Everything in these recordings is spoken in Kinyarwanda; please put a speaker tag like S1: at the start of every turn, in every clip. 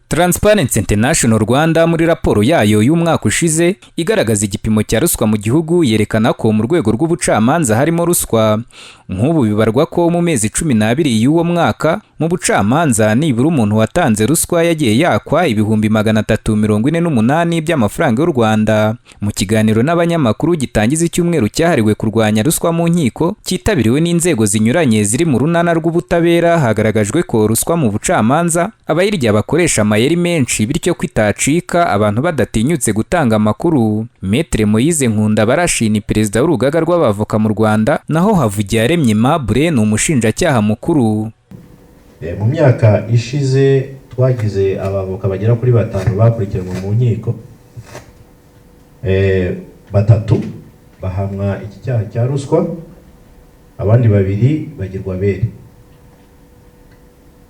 S1: Transparency International Rwanda muri raporo yayo y'umwaka ushize igaragaza igipimo cya ruswa mu gihugu yerekana ko mu rwego rw'ubucamanza harimo ruswa. Nk'ubu bibarwa ko mu mezi 12 y'uwo mwaka mu bucamanza nibura umuntu watanze ruswa yagiye yakwa ibihumbi 348 by'amafaranga y'u Rwanda. Mu kiganiro n'abanyamakuru gitangiza icyumweru cyahariwe kurwanya ruswa mu nkiko cyitabiriwe n'inzego zinyuranye ziri mu runana rw'ubutabera, hagaragajwe ko ruswa mu bucamanza abayirya bakoresha amayeri menshi bityo kwitacika abantu badatinyutse gutanga amakuru. Maître Moise Nkundabarashi ni perezida w'urugaga rw'abavoka mu Rwanda, naho Havugiyaremye Aimable ni umushinjacyaha mukuru.
S2: Mu myaka ishize twagize abavoka bagera kuri 5 bakurikiranwe mu nkiko, 3 bahamwa iki cyaha cya ruswa, abandi 2 bagirwa bere.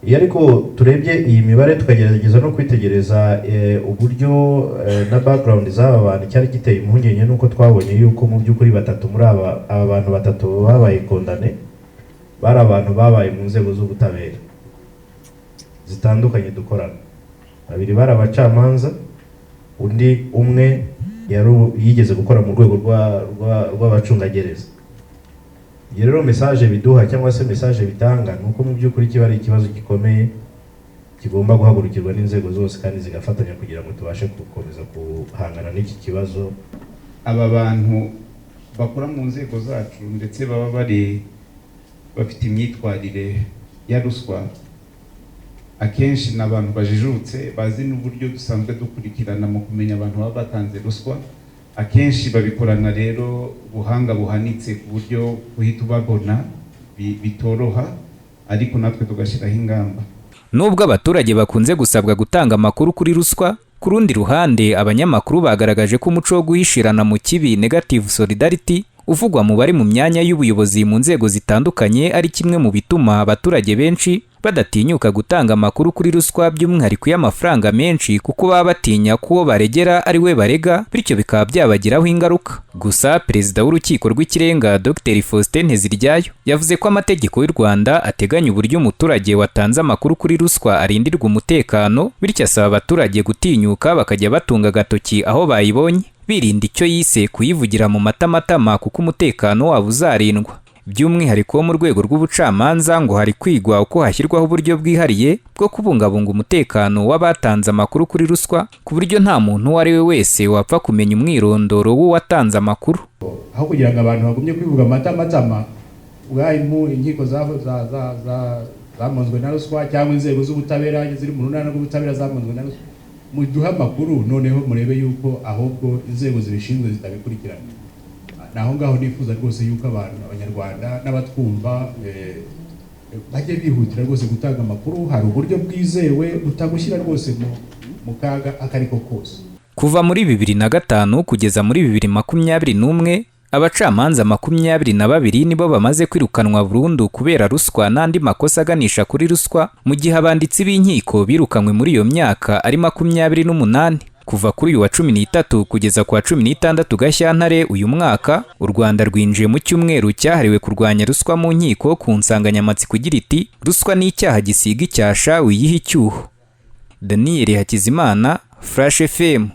S2: Iyo ariko turebye iyi mibare tukagerageza no kwitegereza uburyo na background z'aba bantu cyari giteye impungenge nuko twabonye yuko mu by'ukuri 3 muri aba bantu 3 babaye kondane bari abantu babaye mu nzego z'ubutabera zitandukanye dukorana. 2 bari abacamanza, undi umwe yigeze gukora mu rwego rw'abacungagereza. Rero message biduha cyangwa se message bitanga nuko mu by'ukuri kiba ari ikibazo gikomeye kigomba guhagurukirwa n'inzego zose kandi zigafatanya kugira ngo tubashe gukomeza guhangana n'iki kibazo.
S3: Aba bantu bakora mu nzego zacu ndetse baba bafite imyitwarire ya ruswa, akenshi n'abantu bajijutse bazi n'uburyo dusanzwe dukurikirana mu kumenya abantu baba batanze ruswa. Akenshi babikorana rero ubuhanga buhanitse ku buryo guhita ubabona bitoroha, ariko natwe tugashyiraho ingamba.
S1: Nubwo abaturage bakunze gusabwa gutanga amakuru kuri ruswa, ku rundi ruhande abanyamakuru bagaragaje ko umuco wo guhishirana mu kibi negative solidarity uvugwa mu bari mu myanya y'ubuyobozi mu nzego zitandukanye ari kimwe mu bituma abaturage benshi badatinyuka gutanga amakuru kuri ruswa, by'umwihariko y'amafaranga menshi, kuko baba batinya ko baregera ari we barega, bityo bikaba byabagiraho ingaruka. Gusa perezida w'urukiko rw'ikirenga Dr Faustin Nteziryayo yavuze ko amategeko y'u Rwanda ateganya uburyo umuturage watanze amakuru kuri ruswa arindirwa umutekano, bityo asaba abaturage gutinyuka bakajya batunga agatoki aho bayibonye, birinda icyo yise kuyivugira mu matamatama kuko umutekano wabo uzarindwa. By'umwihariko mu rwego rw'ubucamanza ngo hari kwigwa uko hashyirwaho uburyo bwihariye bwo kubungabunga umutekano w'abatanze amakuru kuri ruswa, ku buryo nta muntu uwo ari we wese wapfa kumenya umwirondoro w'uwatanze amakuru.
S4: Aho kugira ngo abantu bagumye kwivuga amatamatama ubwaho inkiko zamonzwe na ruswa cyangwa inzego z'ubutabera ziri mu runana rw'ubutabera zamonzwe na ruswa, muduha amakuru noneho murebe yuko ahubwo inzego zibishinzwe zitabikurikirana. Naho ngaho nifuza rwose yuko abanyarwanda n'abatwumva bajye bihutira rwose gutanga amakuru. Hari uburyo bwizewe utagushyira rwose mu kaga akariko kose.
S1: Kuva muri 2005 kugeza muri 2021 abacamanza 22 nibo bamaze kwirukanwa burundu kubera ruswa n'andi makosa aganisha kuri ruswa, mu gihe abanditsi b'inkiko birukanywe muri iyo myaka ari 28. Kuva kuri uyu wa 13 kugeza ku wa 16 Gashyantare uyu mwaka, u Rwanda rwinjiye mu cyumweru cyahariwe kurwanya ruswa mu nkiko ku nsanganyamatsiko igira iti ruswa ni icyaha gisiga icyasha wiyiha icyuho. Daniel Hakizimana, Flash FM.